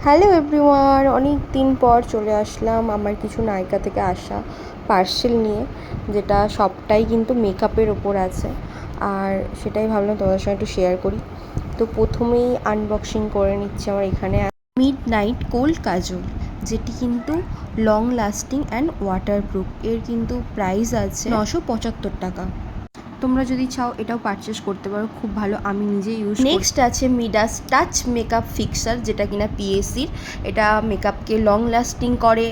Hello everyone, অনেক দিন পর চলে আসলাম আমার কিছু নায়িকা থেকে আসা পার্সেল নিয়ে, যেটা সবটাই কিন্তু মেকআপের ওপর আছে। আর সেটাই ভাবলাম তোমাদের সঙ্গে একটু শেয়ার করি। তো প্রথমেই আনবক্সিং করে নিচ্ছি আমার এখানে মিড নাইট কোল্ড কাজল, যেটি কিন্তু লং লাস্টিং অ্যান্ড ওয়াটারপ্রুফ। এর কিন্তু প্রাইস আছে 975 টাকা। তোমরা যদি চাও এটাও পারচেস করতে পারো, খুব ভালো, আমি নিজে ইউজ করি। নেক্সট আছে মিডাস টাচ মেকআপ ফিক্সার, যেটা কিনা পিএসির। এটা মেকআপকে লং লাস্টিং করে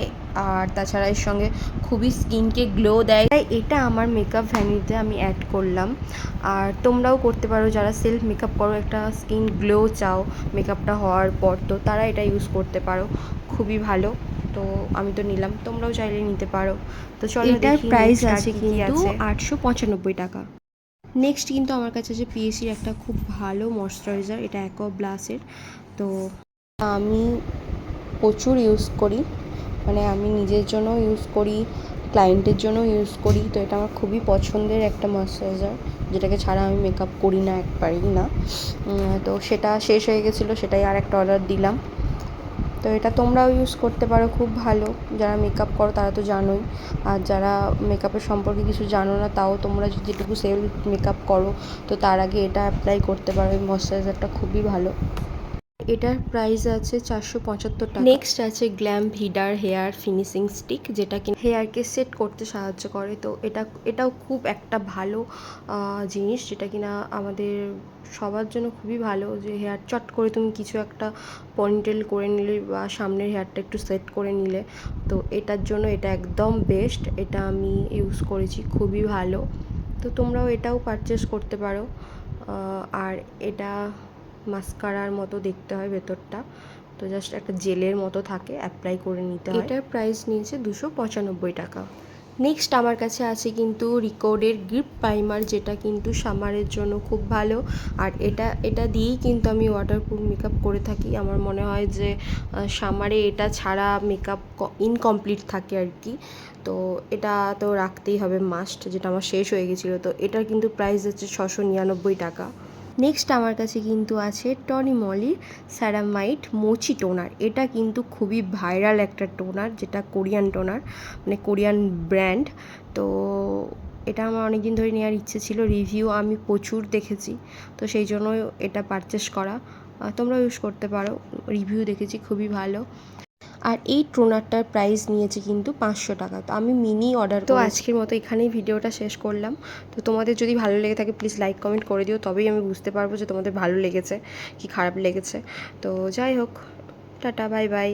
আর তাছাড়া এর সঙ্গে খুবই স্কিনকে গ্লো দেয়। তাই এটা আমার মেকআপ ভ্যানিতে আমি অ্যাড করলাম। আর তোমরাও করতে পারো, যারা সেলফ মেকআপ করো, একটা স্কিন গ্লো চাও মেকআপটা হওয়ার পর, তো তারা এটা ইউজ করতে পারো, খুবই ভালো। তো আমি তো নিলাম, তোমরাও চাইলে নিতে পারো। তো চলো, এটার প্রাইস আছে কিন্তু 895 টাকা। নেক্সট কিন্তু আমার কাছে আছে পিএসির একটা খুব ভালো ময়শ্চারাইজার, এটা অ্যাকোয়া ব্লাসের। তো আমি প্রচুর ইউজ করি, মানে আমি নিজের জন্য ইউজ করি, ক্লায়েন্টের জন্য ইউজ করি। তো এটা আমার খুবই পছন্দের একটা ময়শ্চারাইজার, যেটাকে ছাড়া আমি মেকআপ করি না, একবারেই না। তো সেটা শেষ হয়ে গেছিলো, সেটাই আর একটা অর্ডার দিলাম। তো এটা তোমরাও ইউজ করতে পারো, খুব ভালো। যারা মেকআপ করো তারা তো জানোই, আর যারা মেকআপের সম্পর্কে কিছু জানো না, তাও তোমরা যেটুকু সেলফ মেকআপ করো, তো তার আগে এটা অ্যাপ্লাই করতে পারো। এই ময়শ্চারাইজারটা খুবই ভালো। এটার প্রাইস আছে 475 টাকা। নেক্সট আছে গ্ল্যাম ভিডার হেয়ার ফিনিশিং স্টিক, যেটা কি হেয়ারকে সেট করতে সাহায্য করে। তো এটাও খুব একটা ভালো জিনিস, যেটা কিনা আমাদের সবার জন্য খুবই ভালো। যে হেয়ার চট করে তুমি কিছু একটা পনিটেল করে নিলে বা সামনের হেয়ারটা একটু সেট করে নিলে, তো এটার জন্য এটা একদম বেস্ট। এটা আমি ইউজ করেছি, খুবই ভালো। তো তোমরাও এটাও পারচেস করতে পারো। আর এটা মাস্কারার মতো দেখতে হয় ভেতরটা, তো জাস্ট একটা জেলের মতো থাকে, অ্যাপ্লাই করে নিতে হয়। এটার প্রাইস নিয়েছে 295 টাকা। নেক্সট আমার কাছে আছে কিন্তু রিকোডের গ্রিপ প্রাইমার, যেটা কিন্তু সামারের জন্য খুব ভালো। আর এটা দিয়েই কিন্তু আমি ওয়াটারপ্রুফ মেকআপ করে থাকি। আমার মনে হয় যে সামারে এটা ছাড়া মেকআপ ইনকমপ্লিট থাকে আর কি। তো এটা তো রাখতেই হবে মাস্ট, যেটা আমার শেষ হয়ে গেছিলো। তো এটার কিন্তু প্রাইস হচ্ছে 699 টাকা। নেক্সট আমার কাছে কিন্তু আছে টনি মলির স্যারামাইট মোচি টোনার। এটা কিন্তু খুবই ভাইরাল একটা টোনার, যেটা কোরিয়ান টোনার, মানে কোরিয়ান ব্র্যান্ড। তো এটা আমার অনেক দিন ধরে নেওয়ার ইচ্ছে ছিল, রিভিউ আমি প্রচুর দেখেছি, তো সেই জন্য এটা পারচেস করা। তোমরা ইউজ করতে পারো, রিভিউ দেখেছি খুবই ভালো। আর এই টোনারটার প্রাইস নিয়েছে কিন্তু 500 টাকা। তো আমি মিনি অর্ডার, তো আজকের মতো এখানেই ভিডিওটা শেষ করলাম। তো তোমাদের যদি ভালো লেগে থাকে প্লিজ লাইক কমেন্ট করে দিও, তবেই আমি বুঝতে পারবো যে তোমাদের ভালো লেগেছে কি খারাপ লেগেছে। তো যাই হোক, টাটা, বাই বাই।